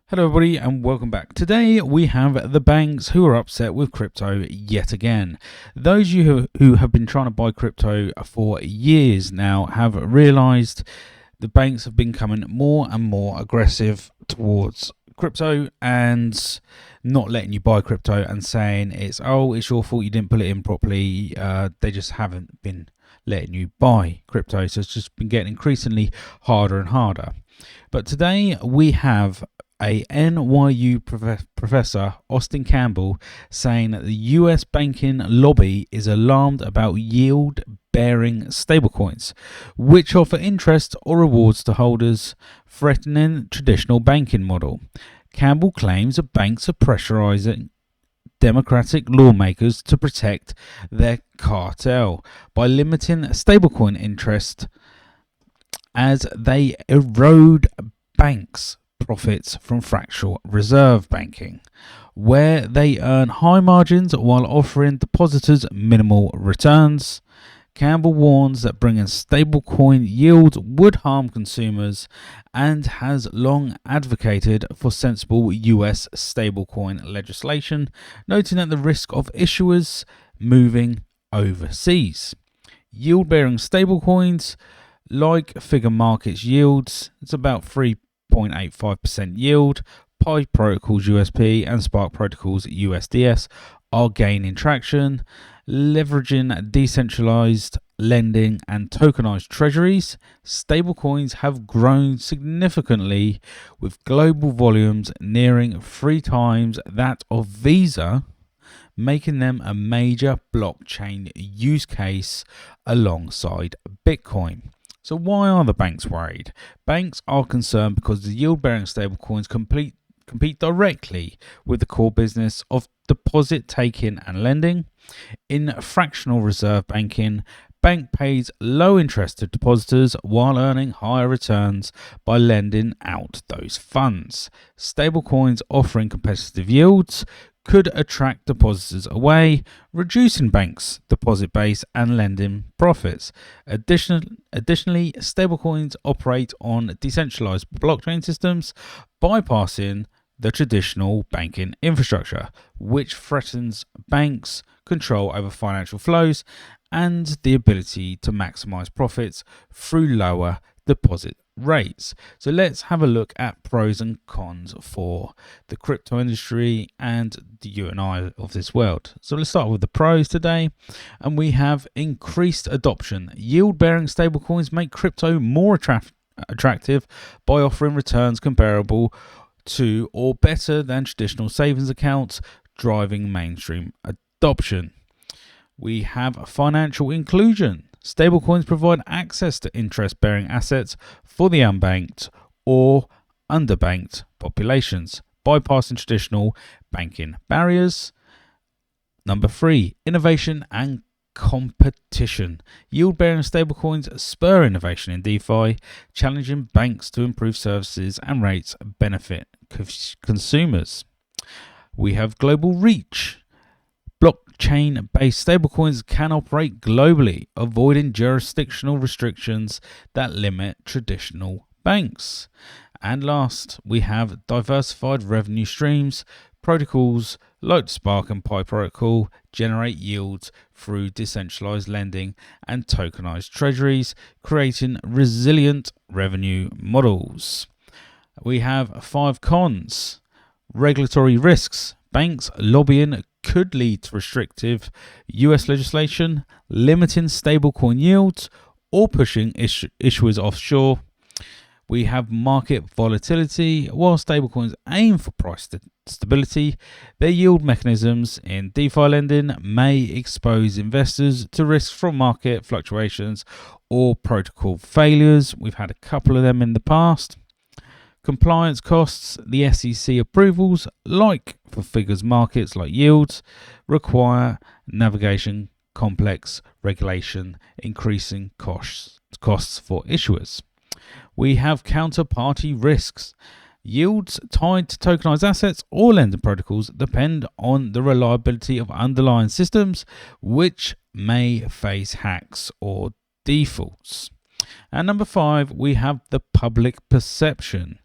Hello everybody and welcome back. Today we have the banks who are upset with crypto yet again. Those of you who have been trying to buy crypto for years now have realized the banks have been becoming more and more aggressive towards crypto and not letting you buy crypto and saying it's your fault you didn't put it in properly. They just haven't been letting you buy crypto, so it's just been getting increasingly harder and harder. But today we have a NYU professor, Austin Campbell, saying that the US banking lobby is alarmed about yield-bearing stablecoins, which offer interest or rewards to holders, threatening traditional banking model. Campbell claims that banks are pressurizing democratic lawmakers to protect their cartel by limiting stablecoin interest as they erode banks' profits from fractional reserve banking, where they earn high margins while offering depositors minimal returns. Campbell warns that bringing stablecoin yields would harm consumers and has long advocated for sensible US stablecoin legislation, noting that the risk of issuers moving overseas. Yield-bearing stablecoins like Figure Markets YLDS, it's about 3.85% yield. Pi Protocol's USP and Spark Protocol's USDS are gaining traction, leveraging decentralized lending and tokenized treasuries. Stablecoins have grown significantly, with global volumes nearing 3 times that of Visa, making them a major blockchain use case alongside Bitcoin. So why are the banks worried? Banks are concerned because the yield-bearing stablecoins compete directly with the core business of deposit taking and lending. In fractional reserve banking, bank pays low interest to depositors while earning higher returns by lending out those funds. Stablecoins offering competitive yields could attract depositors away, reducing banks' deposit base and lending profits. Additionally, stablecoins operate on decentralized blockchain systems, bypassing the traditional banking infrastructure, which threatens banks' control over financial flows and the ability to maximize profits through lower deposit rates. So let's have a look at pros and cons for the crypto industry and the you and I of this world. So let's start with the pros today, and we have increased adoption. Yield-bearing stablecoins make crypto more attractive by offering returns comparable to or better than traditional savings accounts, driving mainstream adoption. We have financial inclusion. Stablecoins provide access to interest-bearing assets for the unbanked or underbanked populations, bypassing traditional banking barriers. Number 3, innovation and competition. Yield-bearing stablecoins spur innovation in DeFi, challenging banks to improve services and rates benefit consumers. We have global reach. Blockchain-based stablecoins can operate globally, avoiding jurisdictional restrictions that limit traditional banks. And last, we have diversified revenue streams. Protocols like Spark and Pi Protocol generate yields through decentralized lending and tokenized treasuries, creating resilient revenue models. We have 5 cons. Regulatory risks. Banks lobbying could lead to restrictive US legislation, limiting stablecoin yields, or pushing issuers offshore. We have market volatility. While stablecoins aim for price stability, their yield mechanisms in DeFi lending may expose investors to risks from market fluctuations or protocol failures. We've had a couple of them in the past. Compliance costs. The SEC approvals, like for Figure Markets like YLDS, require navigation, complex regulation, increasing costs for issuers. We have counterparty risks. Yields tied to tokenized assets or lending protocols depend on the reliability of underlying systems, which may face hacks or defaults. And number 5, we have the public perception.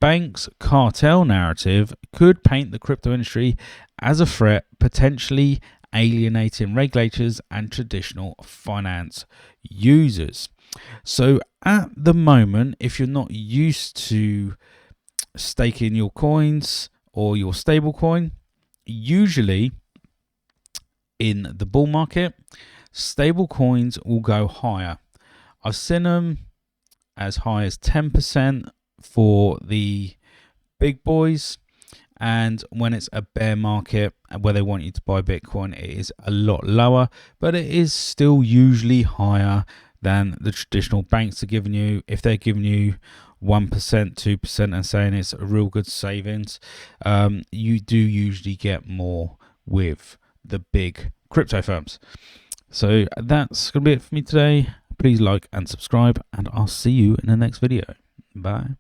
banks' cartel narrative could paint the crypto industry as a threat, potentially alienating regulators and traditional finance users. So at the moment, if you're not used to staking your coins or your stablecoin, usually in the bull market, stablecoins will go higher. I've seen them as high as 10% for the big boys, and when it's a bear market where they want you to buy Bitcoin, it is a lot lower, but it is still usually higher than the traditional banks are giving you. If they're giving you 1%, 2% and saying it's a real good savings, you do usually get more with the big crypto firms. So that's going to be it for me today. Please like and subscribe, and I'll see you in the next video. Bye.